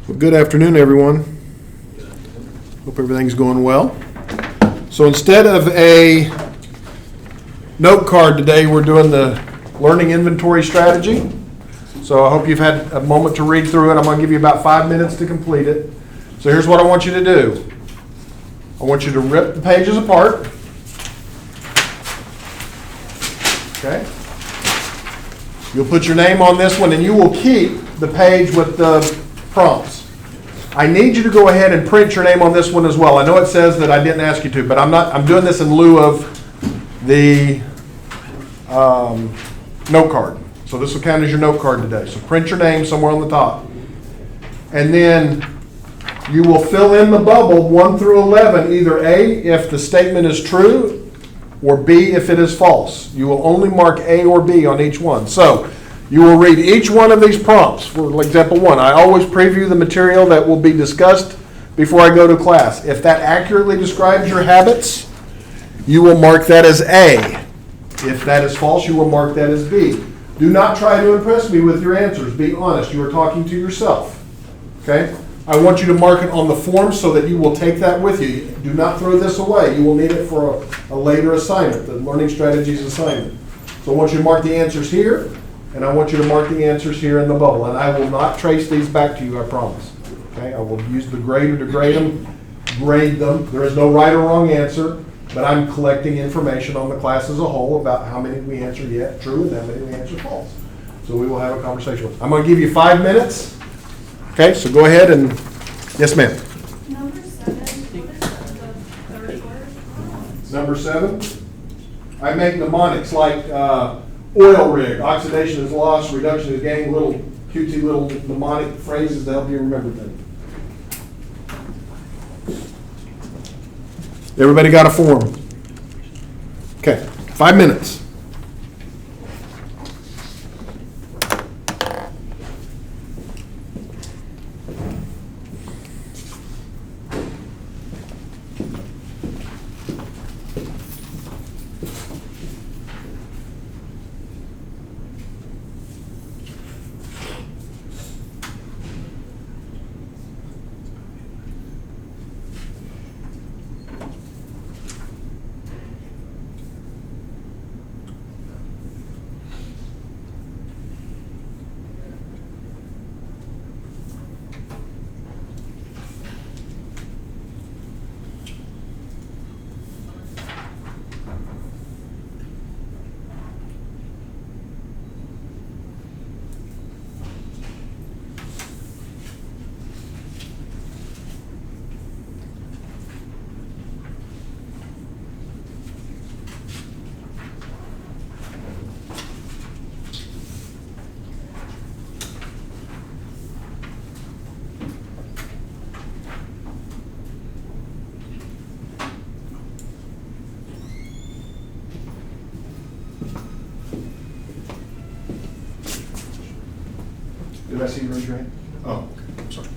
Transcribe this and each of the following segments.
Well, good afternoon, everyone. Hope everything's going well. So instead of a note card today, we're doing the learning inventory strategy. So I hope you've had a moment to read through it. I'm going to give you about 5 minutes to complete it. So here's what I want you to do. I want you to rip the pages apart. Okay? You'll put your name on this one and you will keep the page with the prompts. I need you to go ahead and print your name on this one as well. I know it says that I didn't ask you to, but I'm doing this in lieu of the note card. So this will count as your note card today. So print your name somewhere on the top. And then you will fill in the bubble 1 through 11, either A, if the statement is true, or B, if it is false. You will only mark A or B on each one. So you will read each one of these prompts. For example 1, I always preview the material that will be discussed before I go to class. If that accurately describes your habits, you will mark that as A. If that is false, you will mark that as B. Do not try to impress me with your answers. Be honest. You are talking to yourself. Okay? I want you to mark it on the form so that you will take that with you. Do not throw this away. You will need it for a later assignment, the Learning Strategies assignment. So I want you to mark the answers here, and I want you to mark the answers here in the bubble. And I will not trace these back to you, I promise. Okay? I will use the grader to grade them. There is no right or wrong answer, but I'm collecting information on the class as a whole about how many we answered true and how many we answered false. So we will have a conversation. I'm going to give you 5 minutes. Okay, so go ahead and, yes ma'am. Number 7, what is the third word? Number 7, I make mnemonics like oil rig, oxidation is lost, reduction is gain, little QT little mnemonic phrases to help you remember things. Everybody got a form? Okay, 5 minutes. Did I see you raise your hand? Oh, okay. I'm sorry.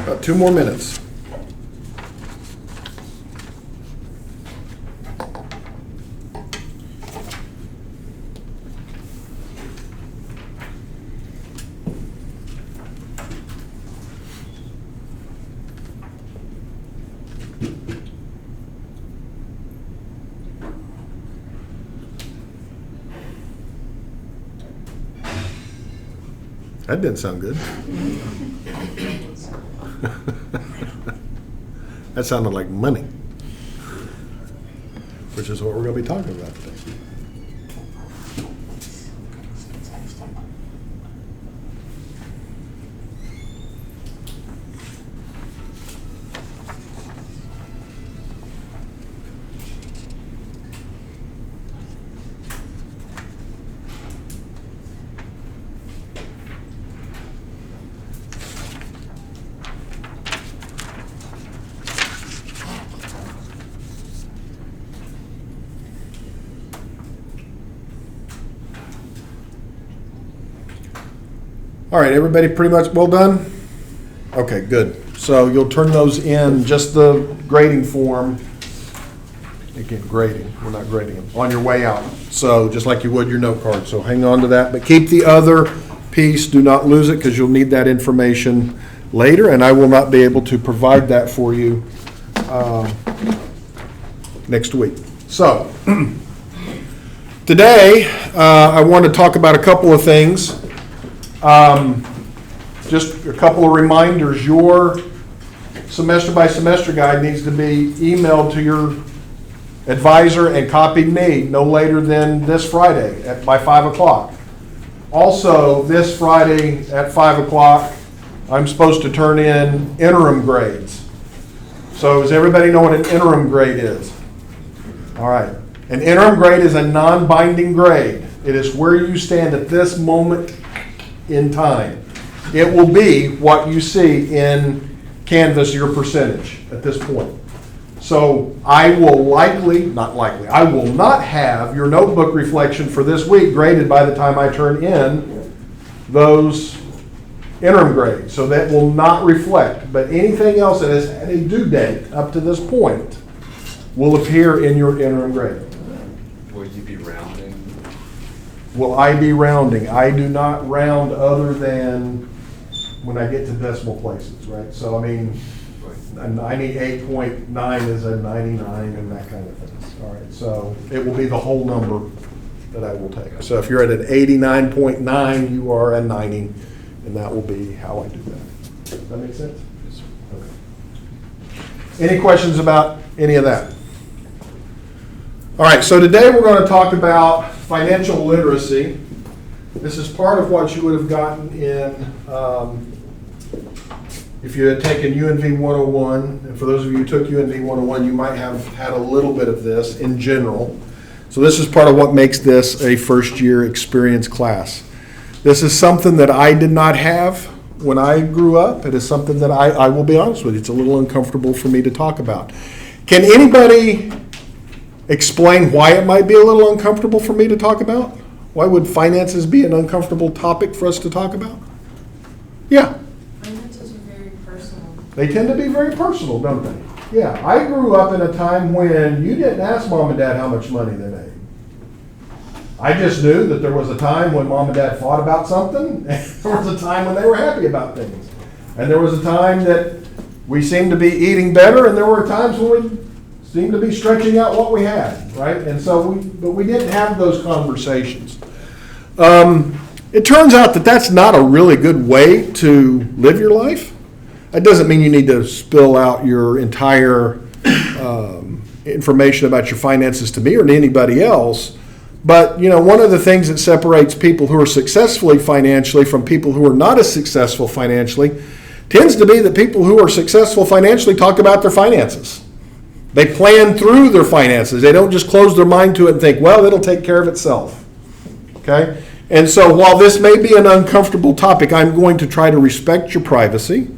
About 2 more minutes. That didn't sound good. That sounded like money, which is what we're going to be talking about today. All right, everybody pretty much well done? Okay, good. So you'll turn those in, just the grading form. Again, grading, we're not grading them, on your way out. So just like you would your note card. So hang on to that, but keep the other piece. Do not lose it because you'll need that information later, and I will not be able to provide that for you next week. So today, I want to talk about a couple of things. Just a couple of reminders. Your semester by semester guide needs to be emailed to your advisor and copied me no later than this Friday by 5 o'clock. Also, this Friday at 5 o'clock, I'm supposed to turn in interim grades. So does everybody know what an interim grade is? All right. An interim grade is a non-binding grade. It is where you stand at this moment in time. It will be what you see in Canvas, your percentage at this point. So I will I will not have your notebook reflection for this week graded by the time I turn in those interim grades. So that will not reflect. But anything else that has had a due date up to this point will appear in your interim grade. Will you be rounding? Will I be rounding? I do not round other than when I get to decimal places, right? So, I mean, a 98.9 is a 99 and that kind of thing. All right, so it will be the whole number that I will take. So if you're at an 89.9, you are a 90, and that will be how I do that. Does that make sense? Yes, sir. Okay. Any questions about any of that? All right, so today we're going to talk about financial literacy. This is part of what you would have gotten in, if you had taken UNV 101, and for those of you who took UNV 101, you might have had a little bit of this in general. So this is part of what makes this a first year experience class. This is something that I did not have when I grew up. It is something that I will be honest with you, it's a little uncomfortable for me to talk about. Can anybody explain why it might be a little uncomfortable for me to talk about? Why would finances be an uncomfortable topic for us to talk about? Yeah. Finances are very personal. They tend to be very personal, don't they? Yeah, I grew up in a time when you didn't ask mom and dad how much money they made. I just knew that there was a time when mom and dad fought about something, and there was a time when they were happy about things. And there was a time that we seemed to be eating better, and there were times when we seemed to be stretching out what we had, right? And so we didn't have those conversations. It turns out that that's not a really good way to live your life. That doesn't mean you need to spill out your entire information about your finances to me or to anybody else. But, you know, one of the things that separates people who are successfully financially from people who are not as successful financially tends to be that people who are successful financially talk about their finances. They plan through their finances. They don't just close their mind to it and think, well, it'll take care of itself. Okay? And so while this may be an uncomfortable topic, I'm going to try to respect your privacy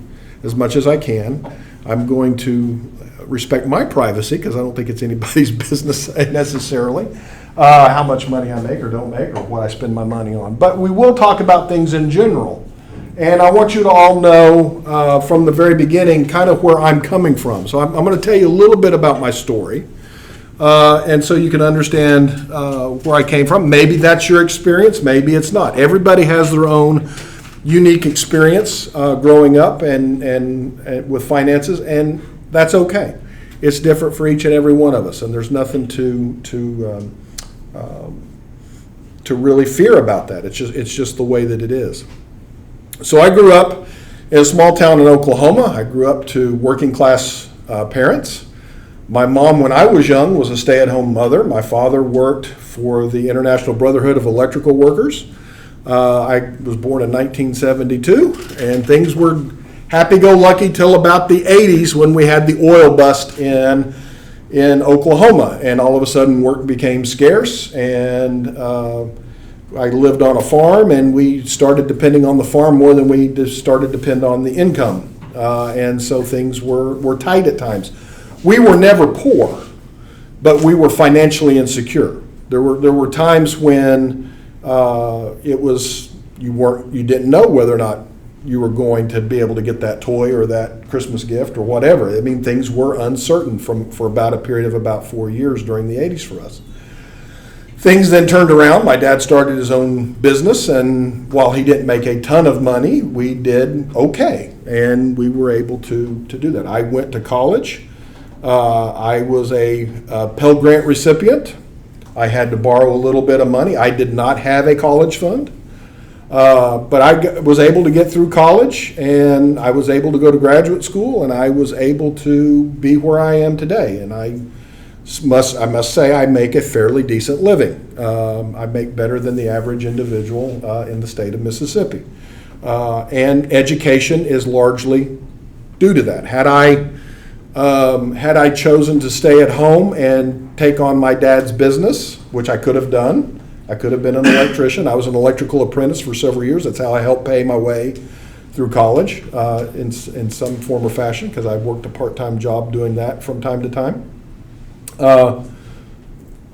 as much as I can. I'm going to respect my privacy because I don't think it's anybody's business necessarily how much money I make or don't make or what I spend my money on. But we will talk about things in general. And I want you to all know from the very beginning kind of where I'm coming from. So I'm going to tell you a little bit about my story. And so you can understand where I came from. Maybe that's your experience. Maybe it's not. Everybody has their own unique experience growing up and with finances, and that's okay. It's different for each and every one of us, and there's nothing to really fear about that. It's just the way that it is. So I grew up in a small town in Oklahoma. I grew up to working class parents. My mom, when I was young, was a stay-at-home mother. My father worked for the International Brotherhood of Electrical Workers. I was born in 1972, and things were happy-go-lucky till about the 80s when we had the oil bust in Oklahoma, and all of a sudden work became scarce, and I lived on a farm, and we started depending on the farm more than we just started to depend on the income, and so things were tight at times. We were never poor, but we were financially insecure. There were times when it was you didn't know whether or not you were going to be able to get that toy or that Christmas gift or whatever. I mean, things were uncertain for about a period of about 4 years during the 80s for us. Things then turned around. My dad started his own business, and while he didn't make a ton of money, we did okay, and we were able to do that. I went to college. I was a Pell Grant recipient. I had to borrow a little bit of money. I did not have a college fund. But I was able to get through college, and I was able to go to graduate school, and I was able to be where I am today. And I must say I make a fairly decent living. I make better than the average individual in the state of Mississippi. And education is largely due to that. Had I chosen to stay at home and take on my dad's business, which I could have done, I could have been an electrician. I was an electrical apprentice for several years. That's how I helped pay my way through college in some form or fashion, because I worked a part-time job doing that from time to time. I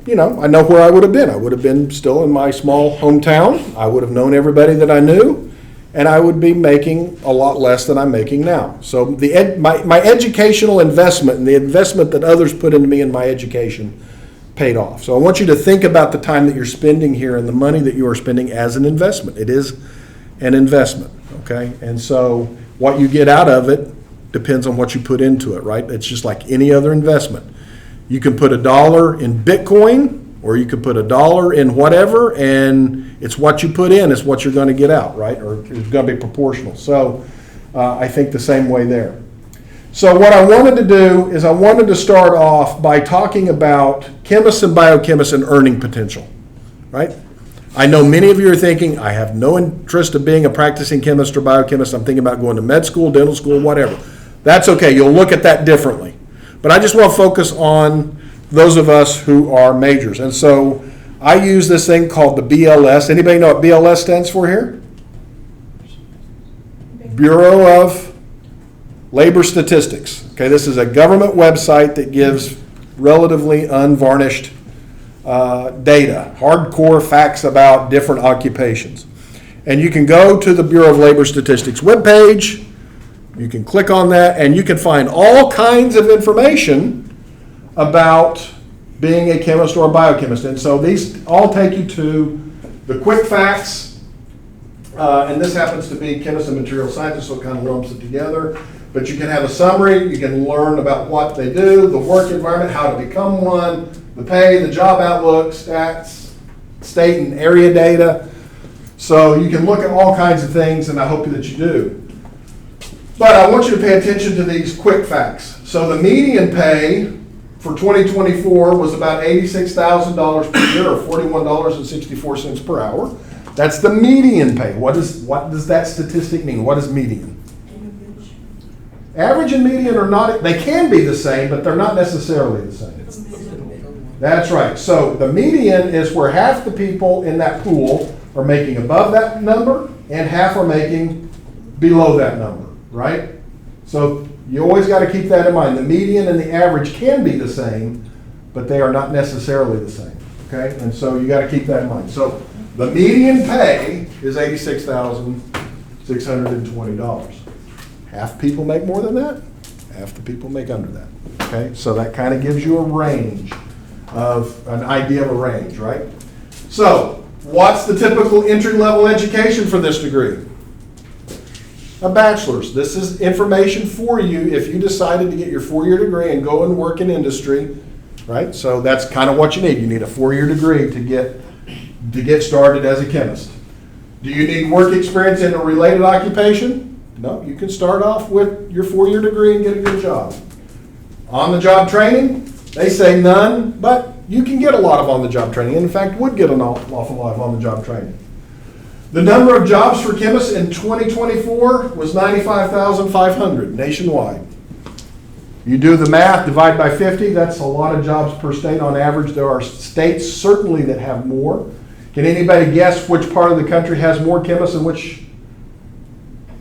know where I would have been. I would have been still in my small hometown. I would have known everybody that I knew, and I would be making a lot less than I'm making now. So my educational investment and the investment that others put into me in my education paid off. So I want you to think about the time that you're spending here and the money that you are spending as an investment. It is an investment, okay? And so what you get out of it depends on what you put into it, right? It's just like any other investment. You can put $1 in Bitcoin, or you can put $1 in whatever, and it's what you put in is what you're going to get out, right? Or it's going to be proportional. So I think the same way there. So what I wanted to do is I wanted to start off by talking about chemists and biochemists and earning potential, right? I know many of you are thinking, I have no interest in being a practicing chemist or biochemist. I'm thinking about going to med school, dental school, whatever. That's okay. You'll look at that differently. But I just want to focus on those of us who are majors. And so I use this thing called the BLS. Anybody know what BLS stands for here? Bureau of Labor Statistics. Okay, this is a government website that gives relatively unvarnished data, hardcore facts about different occupations. And you can go to the Bureau of Labor Statistics webpage, you can click on that, and you can find all kinds of information about being a chemist or a biochemist. And so these all take you to the quick facts, and this happens to be chemists and material scientists, so it kind of lumps it together. But you can have a summary, you can learn about what they do, the work environment, how to become one, the pay, the job outlook, stats, state and area data. So you can look at all kinds of things, and I hope that you do. But I want you to pay attention to these quick facts. So the median pay for 2024 was about $86,000 per year, or $41.64 per hour. That's the median pay. What does that statistic mean? What is median? Average and median are not, they can be the same, but they're not necessarily the same. That's right. So the median is where half the people in that pool are making above that number and half are making below that number, right? So you always got to keep that in mind. The median and the average can be the same, but they are not necessarily the same, okay? And so you got to keep that in mind. So the median pay is $86,620. Half people make more than that, half the people make under that, okay? So that kind of gives you a range an idea of a range, right? So what's the typical entry-level education for this degree? A bachelor's. This is information for you if you decided to get your 4-year degree and go and work in industry, right? So that's kind of what you need. You need a 4-year degree to get started as a chemist. Do you need work experience in a related occupation? No, you can start off with your 4-year degree and get a good job. On-the-job training, they say none, but you can get a lot of on-the-job training. In fact, would get an awful lot of on-the-job training. The number of jobs for chemists in 2024 was 95,500 nationwide. You do the math, divide by 50, that's a lot of jobs per state on average. There are states certainly that have more. Can anybody guess which part of the country has more chemists and which?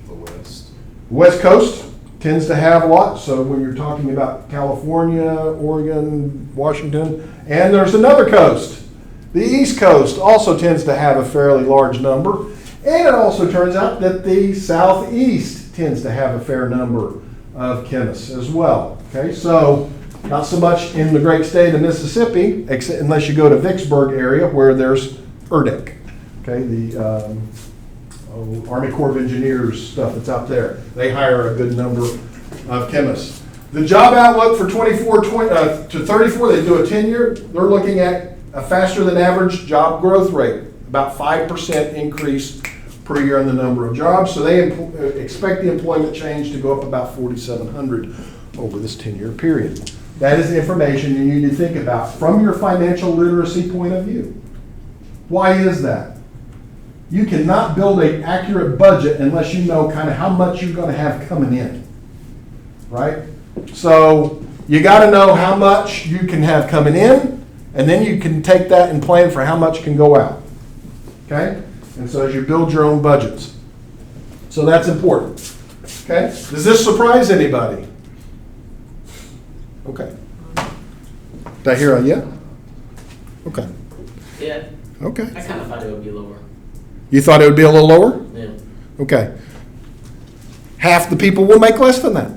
The West. West Coast tends to have a lot. So when you're talking about California, Oregon, Washington, and there's another coast. The East Coast also tends to have a fairly large number. And it also turns out that the Southeast tends to have a fair number of chemists as well. Okay, so not so much in the great state of Mississippi, unless you go to Vicksburg area where there's ERDIC, okay, the Army Corps of Engineers stuff that's out there. They hire a good number of chemists. The job outlook for 24 to 34, they do a 10-year, they're looking at a faster than average job growth rate, about 5% increase per year in the number of jobs. So they expect the employment change to go up about 4,700 over this 10-year period. That is the information you need to think about from your financial literacy point of view. Why is that? You cannot build an accurate budget unless you know kind of how much you're going to have coming in, right? So you got to know how much you can have coming in, and then you can take that and plan for how much can go out, okay? And so as you build your own budgets. So that's important, okay? Does this surprise anybody? Okay. Did I hear a yeah? Okay. Yeah, Okay. I kind of thought it would be lower. You thought it would be a little lower? Yeah. Okay. Half the people will make less than that.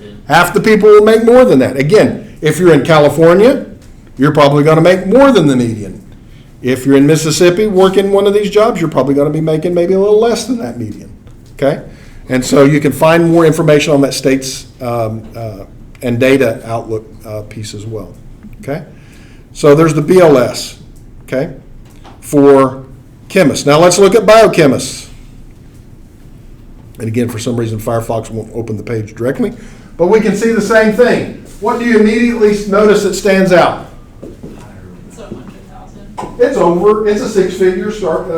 Yeah. Half the people will make more than that. Again, if you're in California, you're probably going to make more than the median. If you're in Mississippi working one of these jobs, you're probably going to be making maybe a little less than that median. Okay? And so you can find more information on that state's and data outlook piece as well. Okay? So there's the BLS, okay, for chemists. Now let's look at biochemists. And again, for some reason, Firefox won't open the page directly, but we can see the same thing. What do you immediately notice that stands out? It's 100,000. It's a six-figure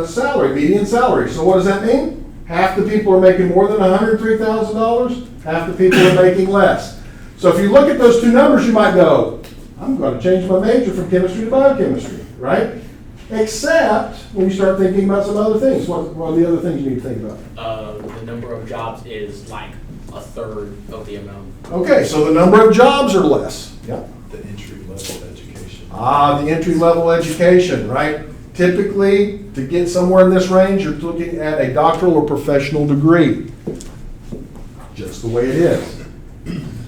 salary, median salary. So what does that mean? Half the people are making more than $103,000, half the people are making less. So if you look at those two numbers, you might go, I'm going to change my major from chemistry to biochemistry, right? Except when you start thinking about some other things. What are the other things you need to think about? The number of jobs is like a third of the amount. Okay, so the number of jobs are less. Yeah. The entry-level education. The entry-level education, right? Typically, to get somewhere in this range, you're looking at a doctoral or professional degree. Just the way it is.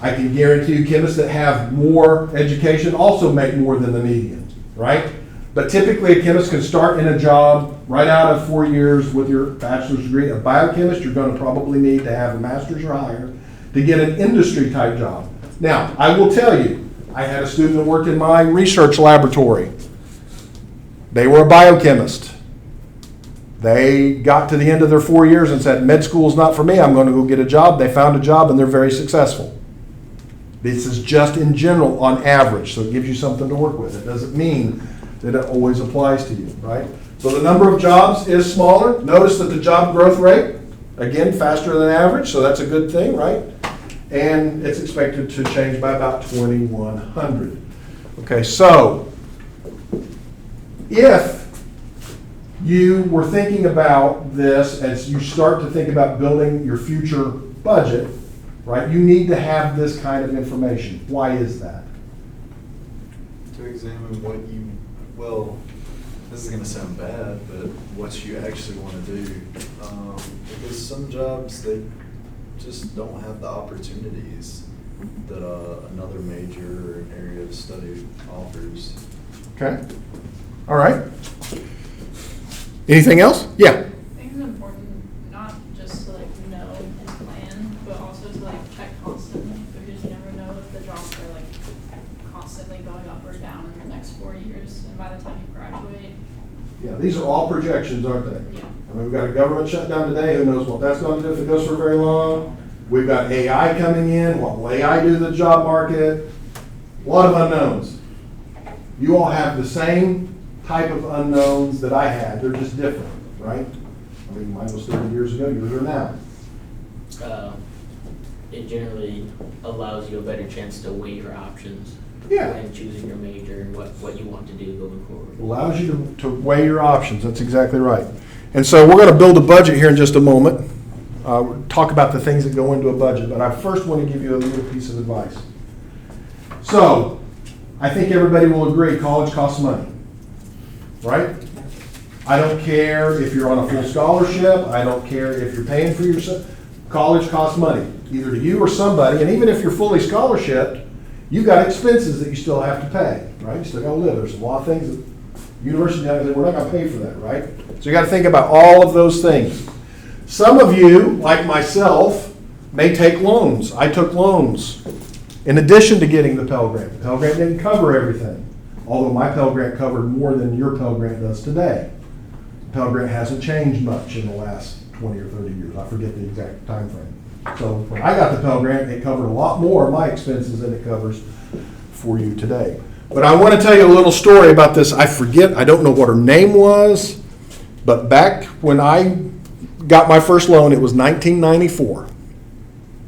I can guarantee you chemists that have more education also make more than the median, right? But typically a chemist can start in a job right out of 4 years with your bachelor's degree. A biochemist, you're going to probably need to have a master's or higher to get an industry type job. Now, I will tell you, I had a student that worked in my research laboratory. They were a biochemist. They got to the end of their 4 years and said, med school is not for me, I'm going to go get a job. They found a job and they're very successful. This is just in general on average, so it gives you something to work with. It doesn't mean that it always applies to you, right? So the number of jobs is smaller. Notice that the job growth rate, again, faster than average, so that's a good thing, right? And it's expected to change by about 2,100. Okay, so if you were thinking about this as you start to think about building your future budget, right, you need to have this kind of information. Why is that? To examine what you, well, this is gonna sound bad, but what you actually wanna do. Because some jobs, they just don't have the opportunities that another major or an area of study offers. Okay, all right. Anything else? Yeah. I think it's important not just to like know and plan, but also to like check constantly, because you never know if the jobs are like constantly going up or down in the next 4 years, and by the time you graduate, Yeah, these are all projections, aren't they? Yeah. I mean, we've got a government shutdown today, who knows what that's going to do if it goes for very long. We've got AI coming in, what will AI do to the job market? A lot of unknowns. You all have the same type of unknowns that I had, they're just different, right? I mean, mine was 30 years ago, yours are now. It generally allows you a better chance to weigh your options. Yeah. When choosing your major and what you want to do going forward. Allows you to weigh your options, that's exactly right. And so we're gonna build a budget here in just a moment. We'll talk about the things that go into a budget, but I first want to give you a little piece of advice. So, I think everybody will agree, college costs money, right? I don't care if you're on a full scholarship, I don't care if you're paying for yourself, college costs money, either to you or somebody, and even if you're fully scholarshiped, you've got expenses that you still have to pay, right? You still gotta live, there's a lot of things that university, we're not gonna pay for that, right? So you gotta think about all of those things. Some of you, like myself, may take loans. I took loans in addition to getting the Pell Grant. The Pell Grant didn't cover everything, although my Pell Grant covered more than your Pell Grant does today. The Pell Grant hasn't changed much in the last 20 or 30 years. I forget the exact time frame. So when I got the Pell Grant, it covered a lot more of my expenses than it covers for you today. But I want to tell you a little story about this. I forget, I don't know what her name was, but back when I got my first loan, it was 1994.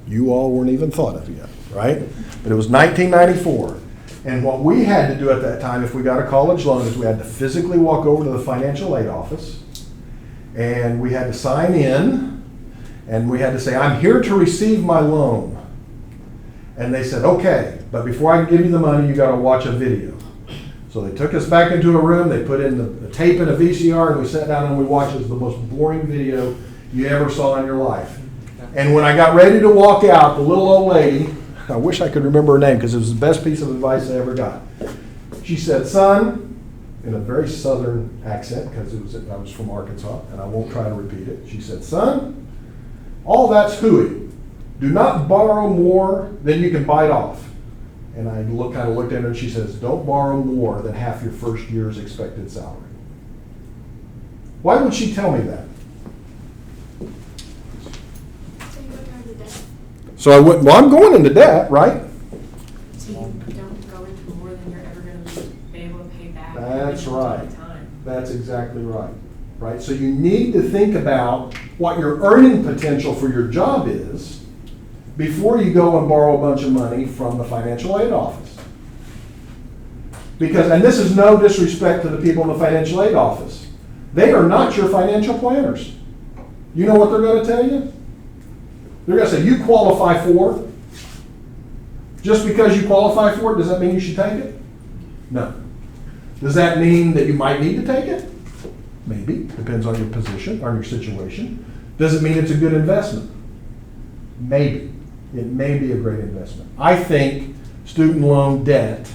You all weren't even thought of yet, right? But it was 1994. And what we had to do at that time, if we got a college loan, is we had to physically walk over to the financial aid office, and we had to sign in, and we had to say, I'm here to receive my loan. And they said, okay, but before I can give you the money, you gotta watch a video. So they took us back into a room, they put in the tape in a VCR, and we sat down and we watched. It was the most boring video you ever saw in your life. And when I got ready to walk out, the little old lady, I wish I could remember her name because it was the best piece of advice I ever got. She said, son, in a very southern accent, because I was from Arkansas, and I won't try to repeat it. She said, son, all that's hooey. Do not borrow more than you can bite off. And I kind of looked at her and she says, don't borrow more than half your first year's expected salary. Why would she tell me that? So you go into debt. So I went, well, I'm going into debt, right? So you don't go into more than you're ever going to be able to pay back. That's all right. the time. That's exactly right. Right? So you need to think about what your earning potential for your job is before you go and borrow a bunch of money from the financial aid office. Because, and this is no disrespect to the people in the financial aid office, they are not your financial planners. You know what they're going to tell you? They're going to say, you qualify for it. Just because you qualify for it, does that mean you should take it? No. Does that mean that you might need to take it? Maybe, depends on your position, on your situation. Does it mean it's a good investment? Maybe. It may be a great investment. I think student loan debt,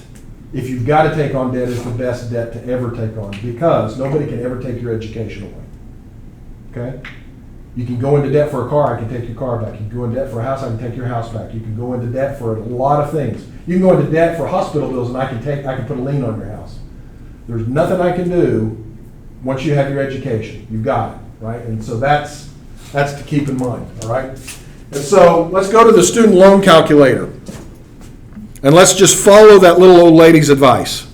if you've got to take on debt, is the best debt to ever take on because nobody can ever take your education away. Okay? You can go into debt for a car, I can take your car back. You can go into debt for a house, I can take your house back. You can go into debt for a lot of things. You can go into debt for hospital bills and I can put a lien on your house. There's nothing I can do once you have your education. You've got it, right? And so that's to keep in mind, all right? And so let's go to the student loan calculator. And let's just follow that little old lady's advice.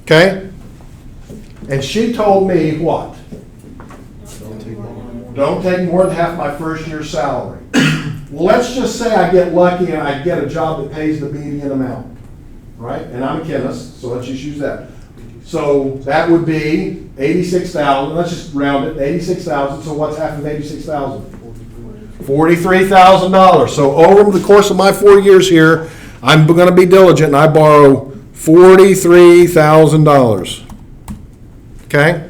Okay? And she told me what? Don't take more than half my first year's salary. Well, let's just say I get lucky and I get a job that pays the median amount, right? And I'm a chemist, so let's just use that. So that would be 86,000. Let's just round it, 86,000. So what's half of 86,000? $43,000. So over the course of my 4 years here, I'm going to be diligent and I borrow $43,000. Okay?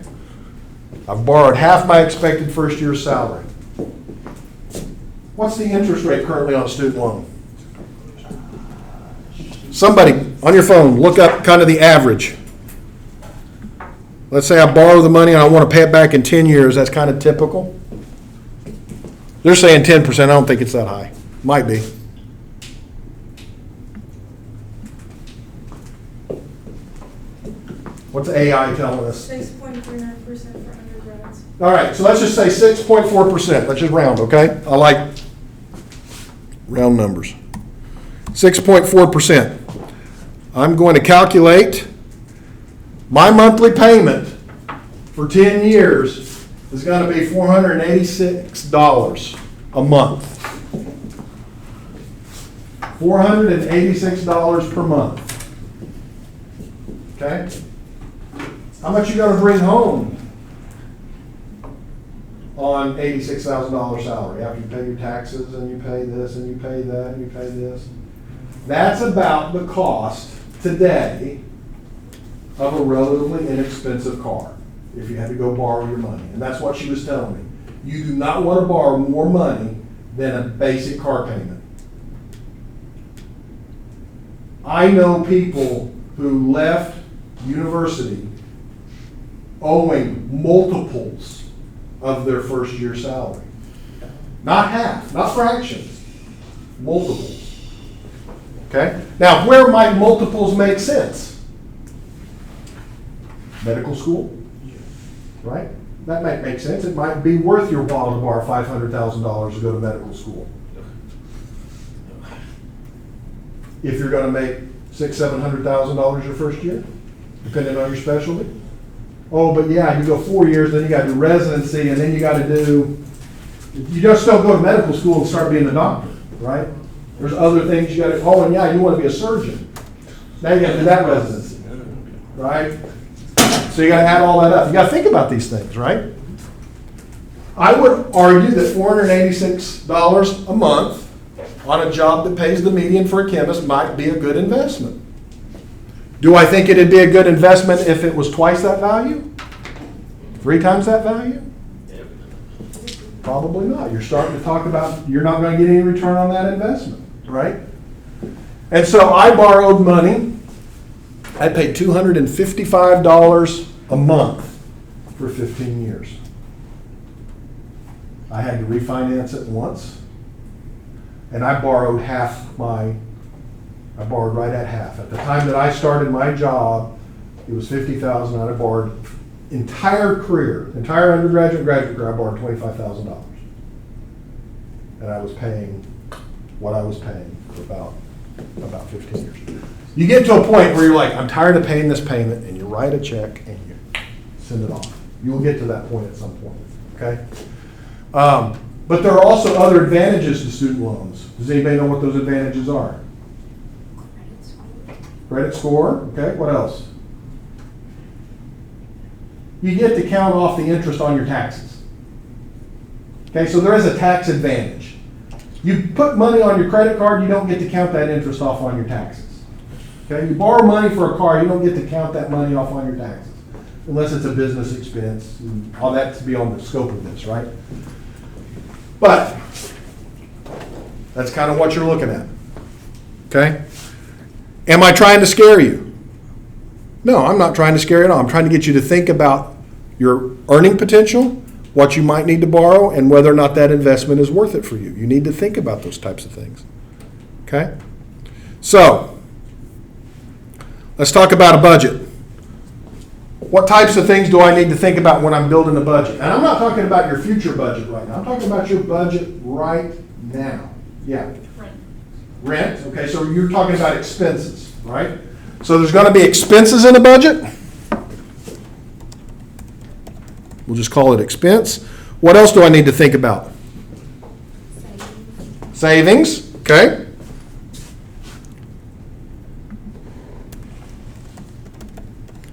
I've borrowed half my expected first year's salary. What's the interest rate currently on a student loan? Somebody on your phone, look up kind of the average. Let's say I borrow the money and I want to pay it back in 10 years. That's kind of typical. They're saying 10%. I don't think it's that high. Might be. What's AI telling us? 6.39% for undergrads. All right, so let's just say 6.4%. Let's just round, okay? I like round numbers. 6.4%. I'm going to calculate my monthly payment for 10 years is going to be $486 a month. $486 per month. Okay? How much you going to bring home on $86,000 salary after you pay your taxes and you pay this and you pay that and you pay this? That's about the cost today of a relatively inexpensive car if you had to go borrow your money. And that's what she was telling me. You do not want to borrow more money than a basic car payment. I know people who left university owing multiples of their first year salary. Not half, not fractions, multiples. Okay? Now, where might multiples make sense? Medical school, right? That might make sense. It might be worth your while to borrow $500,000 to go to medical school. If you're going to make $600,000-$700,000 your first year, depending on your specialty. Oh, but yeah, you go 4 years, then you got to do residency, and then you got to do. You just don't go to medical school and start being a doctor, right? There's other things you got to. Oh, and yeah, you want to be a surgeon. Now you got to do that residency, right? So you got to add all that up. You got to think about these things, right? I would argue that $486 a month on a job that pays the median for a chemist might be a good investment. Do I think it'd be a good investment if it was twice that value? 3 times that value? Probably not. You're starting to talk about you're not going to get any return on that investment, right? And so I borrowed money. I paid $255 a month for 15 years. I had to refinance it once, and I borrowed I borrowed right at half. At the time that I started my job, it was $50,000. I borrowed entire undergraduate, graduate career, I borrowed $25,000. And I was paying what I was paying for about 15 years. You get to a point where you're like, I'm tired of paying this payment, and you write a check and you send it off. You will get to that point at some point, okay? But there are also other advantages to student loans. Does anybody know what those advantages are? Credit score, okay, what else? You get to count off the interest on your taxes. Okay, so there is a tax advantage. You put money on your credit card, you don't get to count that interest off on your taxes. Okay, you borrow money for a car, you don't get to count that money off on your taxes. Unless it's a business expense, and all that's beyond the scope of this, right? But that's kind of what you're looking at. Okay? Am I trying to scare you? No, I'm not trying to scare you at all. I'm trying to get you to think about your earning potential, what you might need to borrow, and whether or not that investment is worth it for you. You need to think about those types of things. Okay? So, let's talk about a budget. What types of things do I need to think about when I'm building a budget? And I'm not talking about your future budget right now. I'm talking about your budget right now. Yeah. Rent, okay, so you're talking about expenses, right? So there's going to be expenses in a budget. We'll just call it expense. What else do I need to think about? Savings, okay.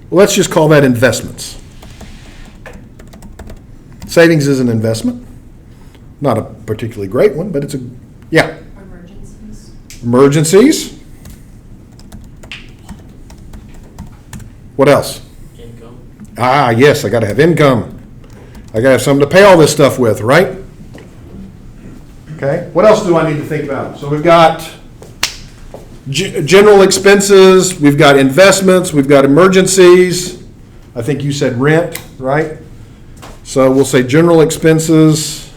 Well, let's just call that investments. Savings is an investment. Not a particularly great one, but it's a, yeah. Emergencies. What else? Income. Ah, yes, I got to have income. I got to have something to pay all this stuff with, right? Okay. What else do I need to think about? So we've got general expenses, we've got investments, we've got emergencies. I think you said rent, right? So we'll say general expenses,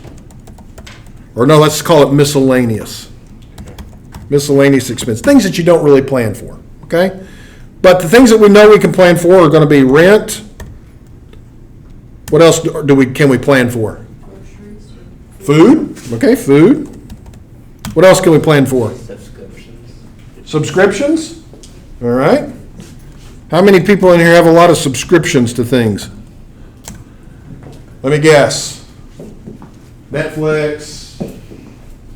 or no, let's call it miscellaneous. Miscellaneous expense, things that you don't really plan for, okay? But the things that we know we can plan for are gonna be rent. What else can we plan for? Groceries or Food, okay, food. What else can we plan for? Subscriptions. Subscriptions, all right. How many people in here have a lot of subscriptions to things? Let me guess. Netflix,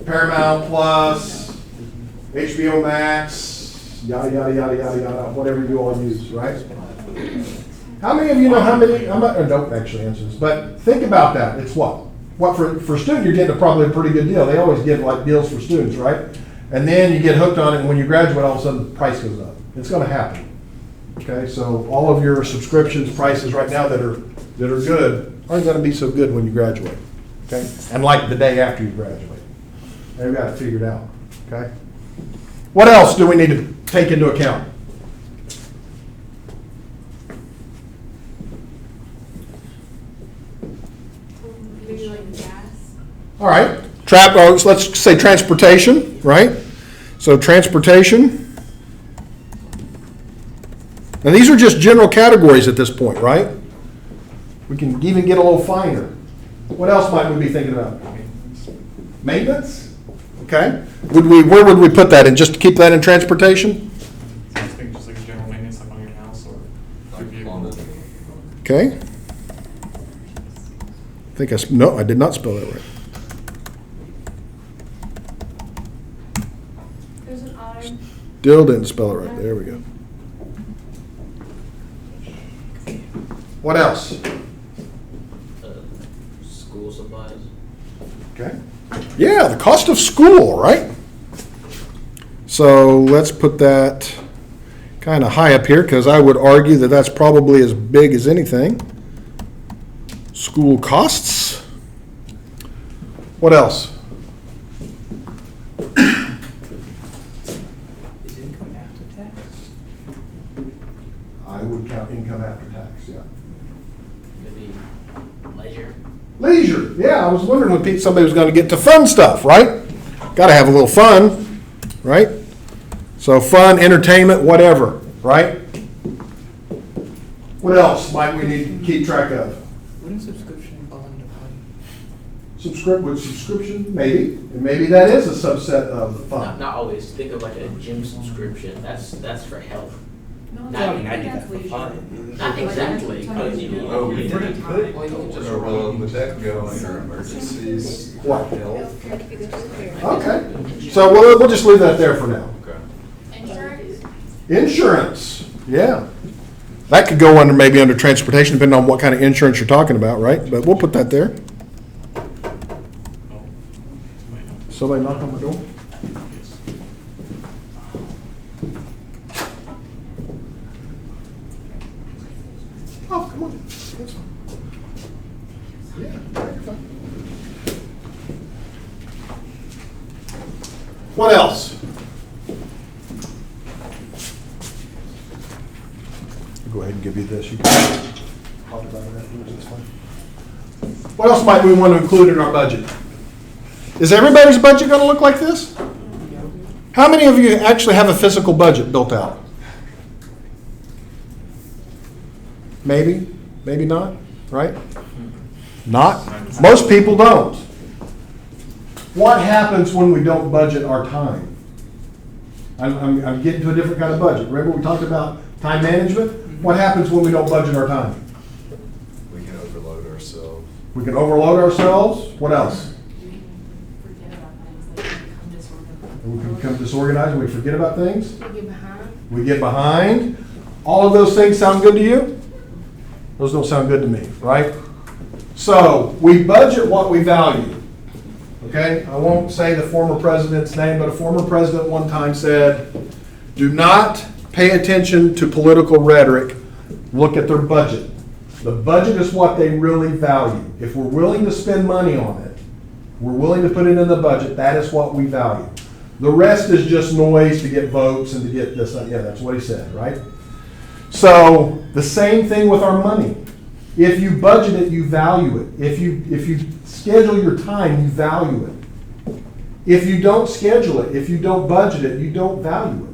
Paramount Plus, HBO Max, yada, yada, yada, yada, yada, whatever you all use, right? How many of you know how many, don't actually answer this, but think about that. It's what? What for student, you're getting probably a pretty good deal. They always give like deals for students, right? And then you get hooked on it, and when you graduate, all of a sudden the price goes up. It's gonna happen. Okay, so all of your subscriptions prices right now that are good aren't gonna be so good when you graduate. Okay? And like the day after you graduate. They've got it figured out. Okay? What else do we need to take into account? maybe like gas. All right, let's say transportation, right? So transportation. Now, these are just general categories at this point, right? We can even get a little finer. What else might we be thinking about? Maintenance? Okay. Where would we put that in? Just to keep that in transportation? I think just like a general maintenance like on your house or your vehicle. Okay. No, I did not spell that right. There's an I. Still didn't spell it right. There we go. What else? School supplies. Okay. Yeah, the cost of school, right? So let's put that kind of high up here because I would argue that that's probably as big as anything. School costs. What else? Is income after tax? I would count income after tax, yeah. Maybe leisure. Leisure, yeah, I was wondering when somebody was going to get to fun stuff, right? Got to have a little fun, right? So fun, entertainment, whatever, right? What else might we need to keep track of? Wouldn't subscription fall into fun? Subscription, maybe, and maybe that is a subset of the fun. Not always. Think of like a gym subscription. That's for health. No, Not- I think I do that's that for leisure. fun. Not exactly, because you know. Oh, we you did need put, time. or would that go under emergencies? What? Health? Okay, so we'll just leave that there for now. Okay. Insurance? Insurance, yeah. That could go maybe under transportation, depending on what kind of insurance you're talking about, right? But we'll put that there. Oh, might not. Somebody knock on the door? Yes. Oh, come on. That's fine. Yeah, you're fine. What else? I'll go ahead and give you this. You can talk about it afterwards, it's fine. What else might we want to include in our budget? Is everybody's budget going to look like this? How many of you actually have a physical budget built out? Maybe, maybe not, right? Not? Most people don't. What happens when we don't budget our time? I'm getting to a different kind of budget. Remember we talked about time management? What happens when we don't budget our time? We can overload ourselves. We can overload ourselves. What else? We forget about things, like we become disorganized. We become disorganized and we forget about things. We get behind. We get behind. All of those things sound good to you? Those don't sound good to me, right? So we budget what we value. Okay? I won't say the former president's name, but a former president one time said, do not pay attention to political rhetoric. Look at their budget. The budget is what they really value. If we're willing to spend money on it, we're willing to put it in the budget, that is what we value. The rest is just noise to get votes and to get this, yeah, that's what he said, right? So the same thing with our money. If you budget it, you value it. If you schedule your time, you value it. If you don't schedule it, if you don't budget it, you don't value it.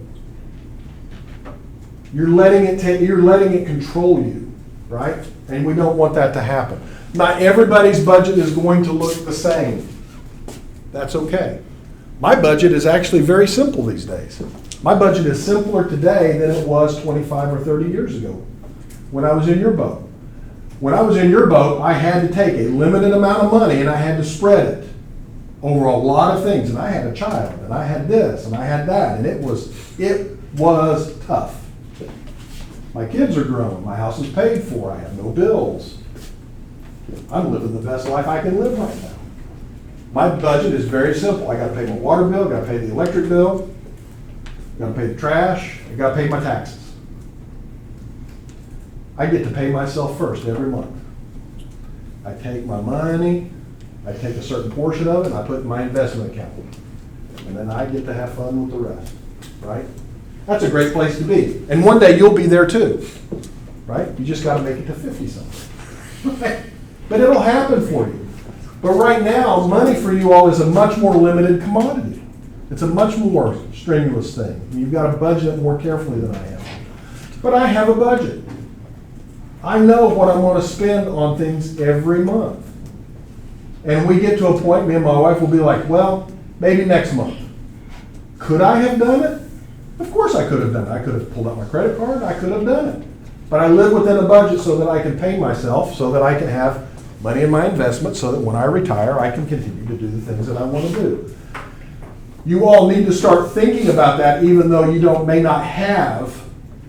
You're letting it control you, right? And we don't want that to happen. Not everybody's budget is going to look the same. That's okay. My budget is actually very simple these days. My budget is simpler today than it was 25 or 30 years ago when I was in your boat. When I was in your boat, I had to take a limited amount of money and I had to spread it over a lot of things. And I had a child, and I had this, and I had that, and it was tough. My kids are grown. My house is paid for. I have no bills. I'm living the best life I can live right now. My budget is very simple. I gotta pay my water bill, gotta pay the electric bill, gotta pay the trash, I gotta pay my taxes. I get to pay myself first every month. I take my money, I take a certain portion of it, and I put it in my investment account. And then I get to have fun with the rest, right? That's a great place to be. And one day you'll be there too, right? You just gotta make it to 50-something. Right? But it'll happen for you. But right now, money for you all is a much more limited commodity. It's a much more strenuous thing. You've got to budget it more carefully than I am. But I have a budget. I know what I'm going to spend on things every month. And we get to a point, me and my wife will be like, well, maybe next month. Could I have done it? Of course I could have done it. I could have pulled out my credit card. I could have done it. But I live within a budget so that I can pay myself, so that I can have money in my investment, so that when I retire, I can continue to do the things that I want to do. You all need to start thinking about that, even though you may not have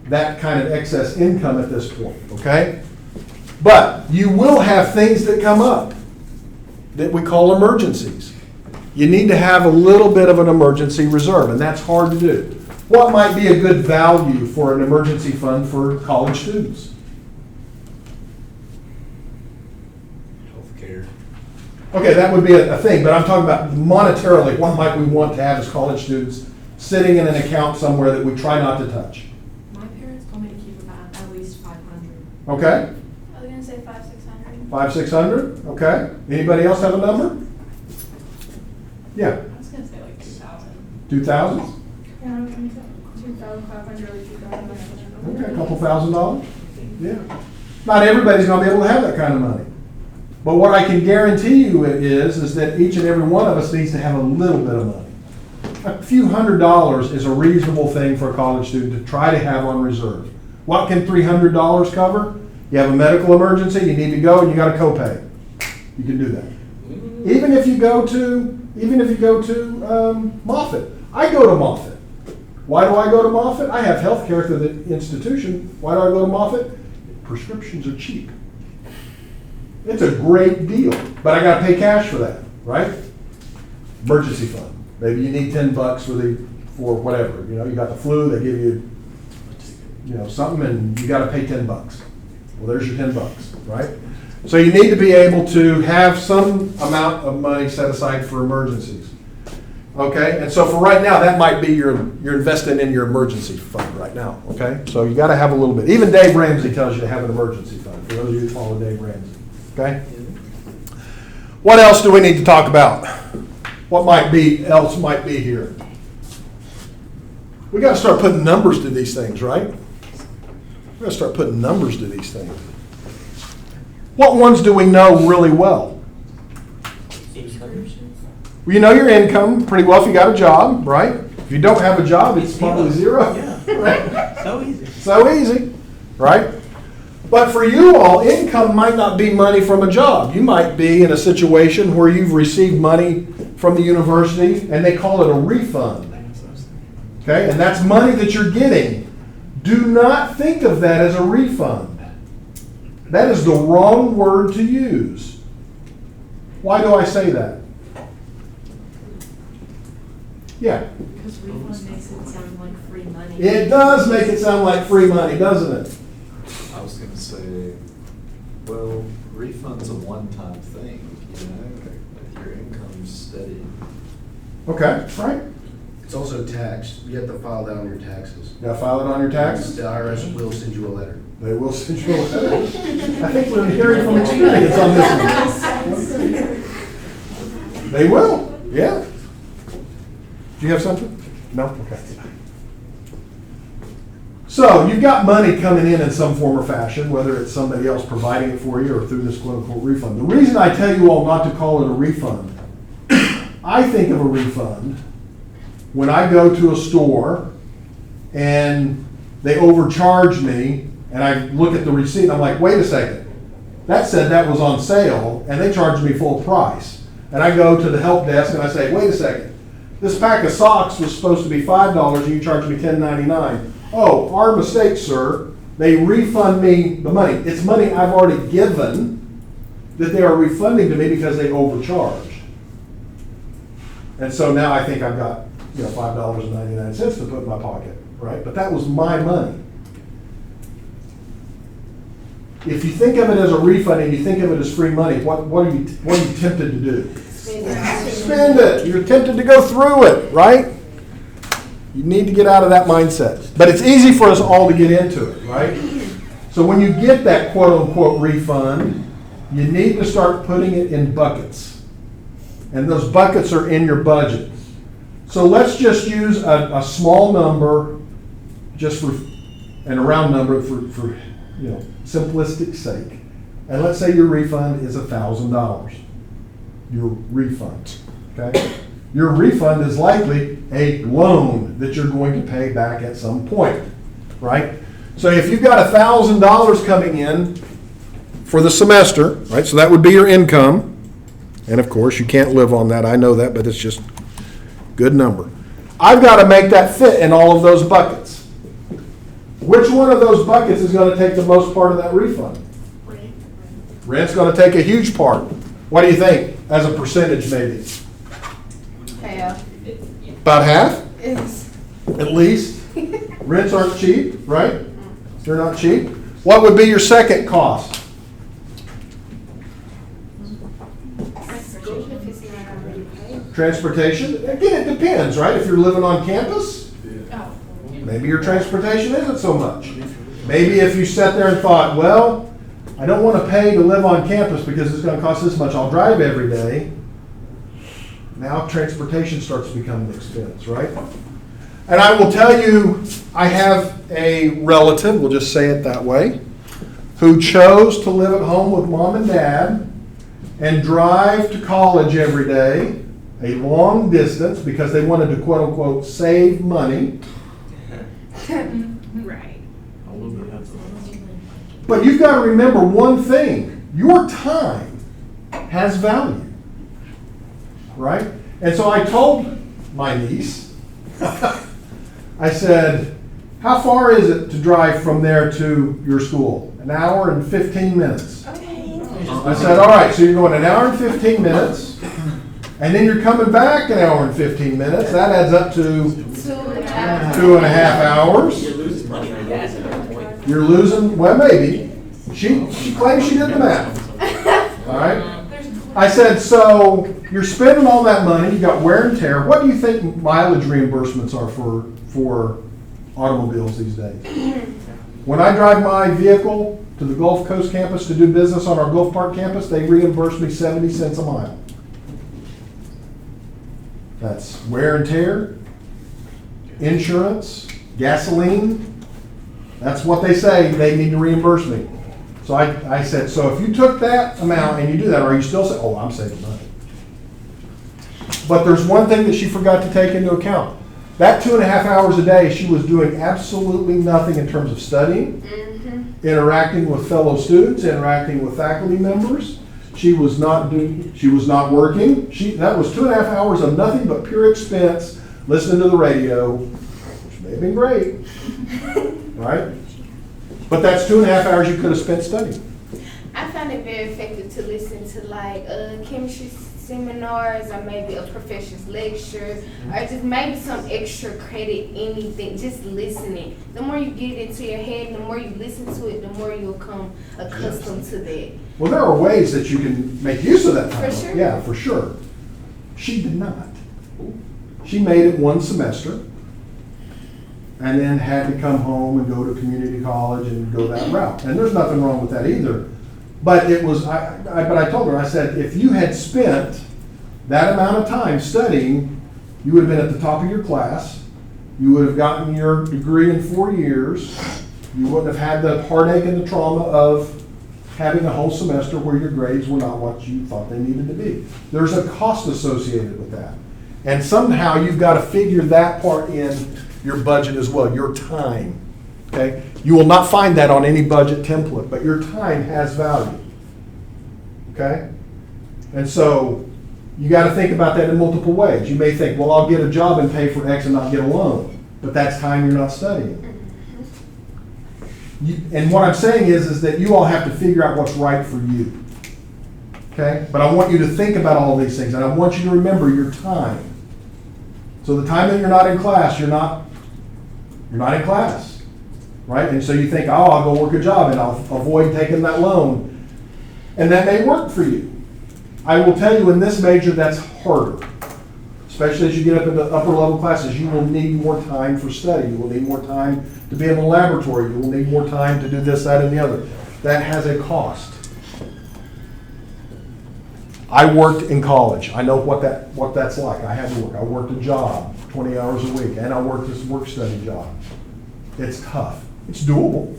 that kind of excess income at this point, okay? But you will have things that come up that we call emergencies. You need to have a little bit of an emergency reserve, and that's hard to do. What might be a good value for an emergency fund for college students? Healthcare. Okay, that would be a thing, but I'm talking about monetarily, what might we want to have as college students sitting in an account somewhere that we try not to touch? My parents told me to keep about at least 500. Okay, I was gonna say 500-600. 500-600, okay. Anybody else have a number? Yeah, I was gonna say like 2,000. 2,000? Yeah, I was gonna say 2,500 or 2,000. Okay, a couple $1,000? Yeah. Not everybody's gonna be able to have that kind of money. But what I can guarantee you is that each and every one of us needs to have a little bit of money. A few $100s is a reasonable thing for a college student to try to have on reserve. What can $300 cover? You have a medical emergency, you need to go, and you got a copay. You can do that. Even if you go to Moffitt. I go to Moffitt. Why do I go to Moffitt? I have health care through the institution. Why do I go to Moffitt? Prescriptions are cheap. It's a great deal, but I gotta pay cash for that, right? Emergency fund. Maybe you need $10 for whatever. You know, you got the flu, they give you, something, and you gotta pay $10. Well, there's your $10, right? So you need to be able to have some amount of money set aside for emergencies. Okay, and so for right now, that might be you're investing in your emergency fund right now, okay? So you gotta have a little bit. Even Dave Ramsey tells you to have an emergency fund, for those of you who follow Dave Ramsey, okay? What else do we need to talk about? What might be here? We gotta start putting numbers to these things, right? We gotta start putting numbers to these things. What ones do we know really well? Well, you know your income pretty well if you got a job, right? If you don't have a job, it's probably zero. Yeah. Right? So easy. So easy, right? But for you all, income might not be money from a job. You might be in a situation where you've received money from the university and they call it a refund. Okay, and that's money that you're getting. Do not think of that as a refund. That is the wrong word to use. Why do I say that? Yeah. Because refund makes it sound like free money. It does make it sound like free money, doesn't it? I was gonna say, well, refund's a one-time thing, if your income's steady. Okay, right. It's also taxed. You have to file that on your taxes. You gotta file it on your taxes? The IRS will send you a letter. They will send you a letter. I think we're hearing from experience on this one. They will, yeah. Do you have something? No? Okay. So you've got money coming in some form or fashion, whether it's somebody else providing it for you or through this quote-unquote refund. The reason I tell you all not to call it a refund, I think of a refund when I go to a store and they overcharge me and I look at the receipt and I'm like, wait a second, that said that was on sale and they charged me full price. And I go to the help desk and I say, wait a second, this pack of socks was supposed to be $5 and you charged me $10.99. Oh, our mistake, sir. They refund me the money. It's money I've already given that they are refunding to me because they overcharged. And so now I think I've got, $5.99 to put in my pocket, right? But that was my money. If you think of it as a refund and you think of it as free money, what are you tempted to do? Spend it. You're tempted to go through it, right? You need to get out of that mindset. But it's easy for us all to get into it, right? So when you get that quote-unquote refund, you need to start putting it in buckets. And those buckets are in your budget. So let's just use a small number, just for, and a round number for simplistic sake. And let's say your refund is $1,000. Your refund, okay? Your refund is likely a loan that you're going to pay back at some point, right? So if you've got $1,000 coming in for the semester, right? So that would be your income. And of course, you can't live on that. I know that, but it's just good number. I've got to make that fit in all of those buckets. Which one of those buckets is going to take the most part of that refund? Rent's going to take a huge part. What do you think, as a percentage maybe? Half. About half? It's At least. Rents aren't cheap, right? They're not cheap. What would be your second cost? if it's not already paid. Transportation? Again, it depends, right? If you're living on campus, Oh. maybe your transportation isn't so much. Maybe if you sat there and thought, well, I don't want to pay to live on campus because it's going to cost this much, I'll drive every day. Now transportation starts to become an expense, right? And I will tell you, I have a relative, we'll just say it that way, who chose to live at home with mom and dad and drive to college every day, a long distance, because they wanted to quote unquote save money. Right. A little bit of that. But you've got to remember one thing, your time has value, right? And so I told my niece, I said, how far is it to drive from there to your school? An hour and 15 minutes. I said, all right, so you're going an hour and 15 minutes, and then you're coming back an hour and 15 minutes. That adds up to 2.5 hours. You're losing money on gas at that point. You're losing, well, maybe. She claims she did the math. All right? I said, so you're spending all that money, you got wear and tear. What do you think mileage reimbursements are for automobiles these days? When I drive my vehicle to the Gulf Coast campus to do business on our Gulf Park campus, they reimburse me 70 cents a mile. That's wear and tear, insurance, gasoline. That's what they say they need to reimburse me. So I said, so if you took that amount and you do that, are you still saying, oh, I'm saving money? But there's one thing that she forgot to take into account. That 2.5 hours a day, she was doing absolutely nothing in terms of studying, interacting with fellow students, interacting with faculty members. She was not working. That was 2.5 hours of nothing but pure expense, listening to the radio, which may have been great, right? But that's 2.5 hours you could have spent studying. I find it very effective to listen to like chemistry seminars or maybe a professor's lecture or just maybe some extra credit, anything, just listening. The more you get it into your head, the more you listen to it, the more you'll come accustomed to that. Well, there are ways that you can make use of that time. For sure. Yeah, for sure. She did not. She made it one semester and then had to come home and go to community college and go that route. And there's nothing wrong with that either. But it was, but I told her, I said, if you had spent that amount of time studying, you would have been at the top of your class, You would have gotten your degree in 4 years. You wouldn't have had the heartache and the trauma of having a whole semester where your grades were not what you thought they needed to be. There's a cost associated with that. And somehow you've got to figure that part in your budget as well, your time. Okay? You will not find that on any budget template, but your time has value. Okay? And so you got to think about that in multiple ways. You may think, well, I'll get a job and pay for X and not get a loan. But that's time you're not studying. And what I'm saying is that you all have to figure out what's right for you. Okay? But I want you to think about all these things, and I want you to remember your time. So the time that you're not in class, you're not in class. Right? And so you think, oh, I'll go work a job and I'll avoid taking that loan. And that may work for you. I will tell you in this major that's harder. Especially as you get up into upper level classes, you will need more time for study. You will need more time to be in the laboratory. You will need more time to do this, that, and the other. That has a cost. I worked in college. I know what that's like. I had to work. I worked a job, 20 hours a week, and I worked this work study job. It's tough. It's doable.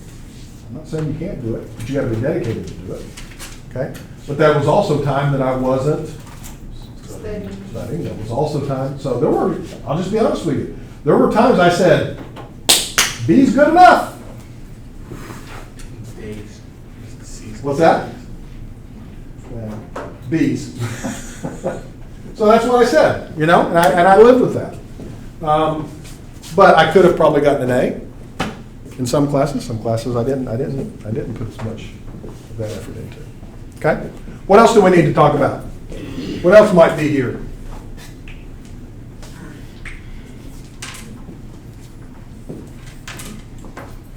I'm not saying you can't do it, but you got to be dedicated to do it. Okay? But that was also time that I wasn't studying. That was also time. So there were, I'll just be honest with you, there were times I said, B's good enough. What's that? B's. So that's what I said, and I lived with that. But I could have probably gotten an A in some classes. Some classes I didn't put as much of that effort into. Okay? What else do we need to talk about? What else might be here?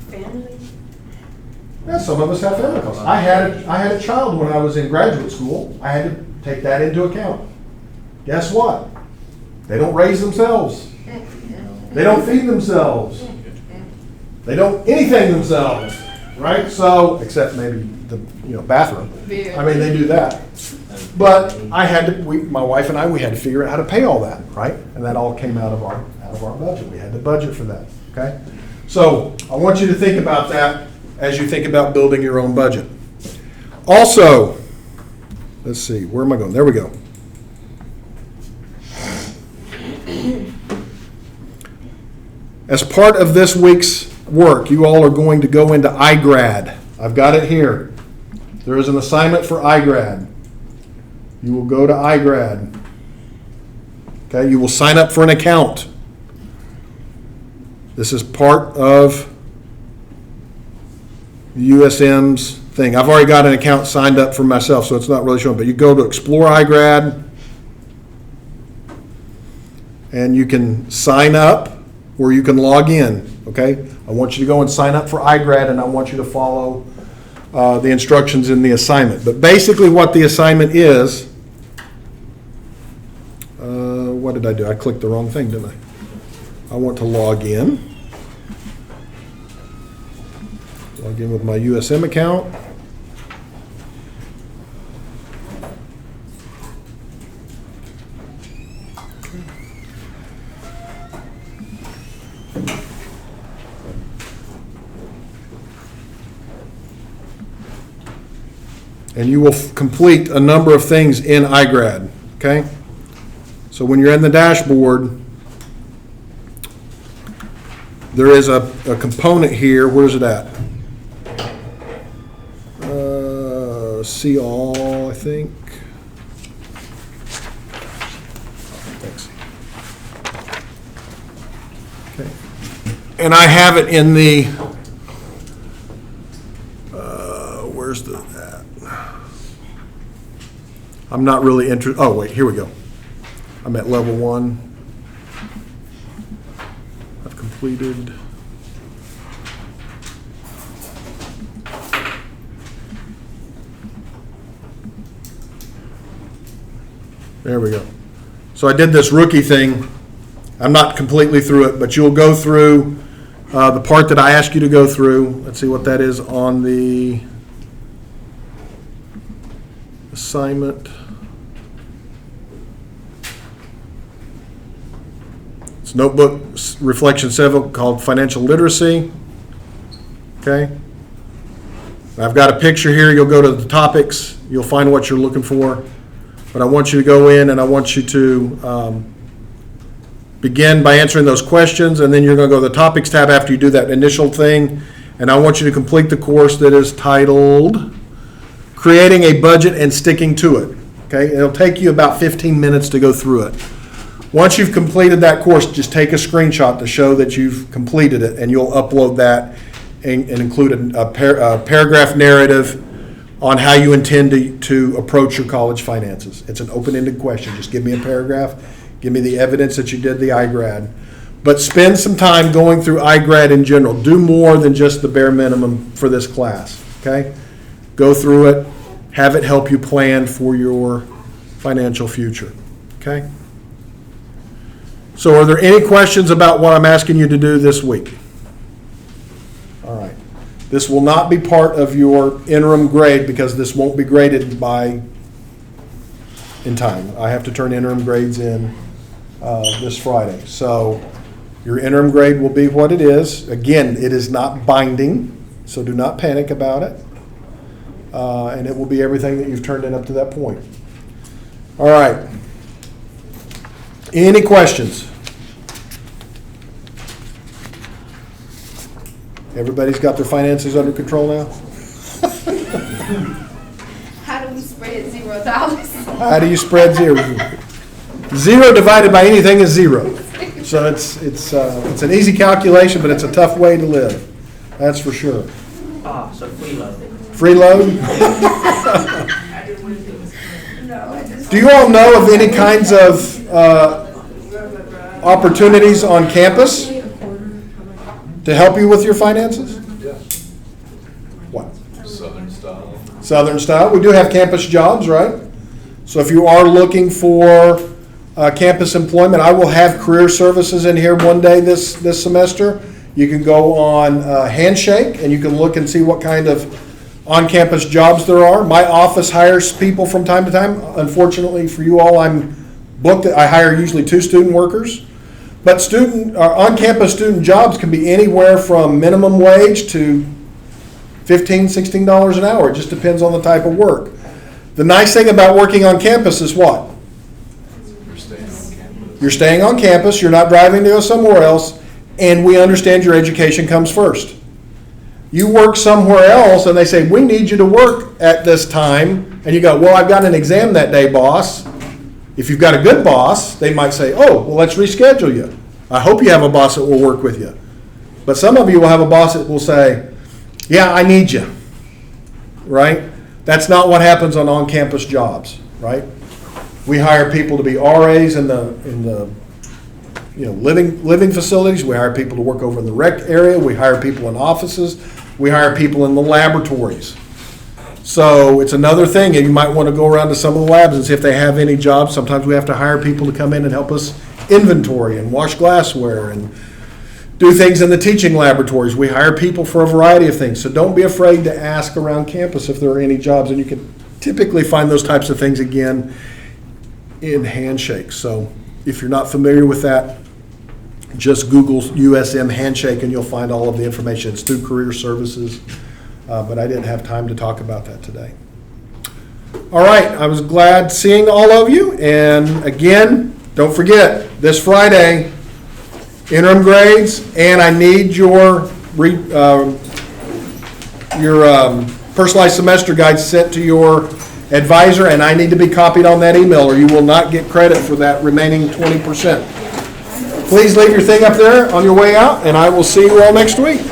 Family? Yeah, some of us have family costs. I had a child when I was in graduate school. I had to take that into account. Guess what? They don't raise themselves. They don't feed themselves. They don't anything themselves, right? So, except maybe the bathroom. I mean, they do that. But I had to. My wife and I, we had to figure out how to pay all that, right? And that all came out of our budget. We had to budget for that. Okay. So I want you to think about that as you think about building your own budget. Also, let's see, where am I going? There we go. As part of this week's work, you all are going to go into iGrad. I've got it here. There is an assignment for iGrad. You will go to iGrad. Okay, you will sign up for an account. This is part of USM's thing. I've already got an account signed up for myself, so it's not really showing. But you go to Explore iGrad, and you can sign up or you can log in. Okay, I want you to go and sign up for iGrad, and I want you to follow the instructions in the assignment. But basically, what the assignment is. What did I do? I clicked the wrong thing, didn't I? I want to log in. Log in with my USM account. And you will complete a number of things in iGrad, okay? So when you're in the dashboard, there is a component here. Where's it at? See all, I think. Thanks. Okay. And I have it in the, where's the, I'm not really interested. Oh, wait, here we go. I'm at level 1. I've completed. There we go. So I did this rookie thing. I'm not completely through it, but you'll go through the part that I asked you to go through. Let's see what that is on the assignment. It's notebook reflection 7 called Financial Literacy. Okay? I've got a picture here. You'll go to the topics. You'll find what you're looking for. But I want you to go in and I want you to begin by answering those questions, and then you're going to go to the topics tab after you do that initial thing, and I want you to complete the course that is titled Creating a Budget and Sticking to It. Okay? It'll take you about 15 minutes to go through it. Once you've completed that course, just take a screenshot to show that you've completed it, and you'll upload that and include a paragraph narrative on how you intend to approach your college finances. It's an open-ended question. Just give me a paragraph. Give me the evidence that you did the iGrad. But spend some time going through iGrad in general. Do more than just the bare minimum for this class, okay? Go through it. Have it help you plan for your financial future, okay? So are there any questions about what I'm asking you to do this week? All right. This will not be part of your interim grade because this won't be graded in time. I have to turn interim grades in this Friday. So your interim grade will be what it is. Again, it is not binding, so do not panic about it. And it will be everything that you've turned in up to that point. All right. Any questions? Everybody's got their finances under control now? How do we spread $0? How do you spread zero? Zero divided by anything is zero. So it's an easy calculation, but it's a tough way to live. That's for sure. So freeload. Freeload? Do you all know of any kinds of opportunities on campus to help you with your finances? Yeah. What? Southern style. Southern style. We do have campus jobs, right? So if you are looking for campus employment, I will have career services in here one day this semester. You can go on Handshake and you can look and see what kind of on-campus jobs there are. My office hires people from time to time. Unfortunately for you all, I'm booked. I hire usually 2 student workers. But on-campus student jobs can be anywhere from minimum wage to $15, $16 an hour. It just depends on the type of work. The nice thing about working on campus is what? You're staying on campus. You're staying on campus, you're not driving to go somewhere else, and we understand your education comes first. You work somewhere else and they say, we need you to work at this time, and you go, well, I've got an exam that day, boss. If you've got a good boss, they might say, oh, well, let's reschedule you. I hope you have a boss that will work with you. But some of you will have a boss that will say, yeah, I need you, right? That's not what happens on on-campus jobs, right? We hire people to be RAs in the living facilities. We hire people to work over in the rec area. We hire people in offices. We hire people in the laboratories. So it's another thing, and you might want to go around to some of the labs and see if they have any jobs. Sometimes we have to hire people to come in and help us inventory and wash glassware and do things in the teaching laboratories. We hire people for a variety of things. So don't be afraid to ask around campus if there are any jobs, and you can typically find those types of things again in Handshake. So if you're not familiar with that, just Google USM Handshake and you'll find all of the information. It's through Career Services. But I didn't have time to talk about that today. All right, I was glad seeing all of you. And again, don't forget, this Friday, interim grades, and I need your personalized semester guide sent to your advisor, and I need to be copied on that email, or you will not get credit for that remaining 20%. Please leave your thing up there on your way out, and I will see you all next week.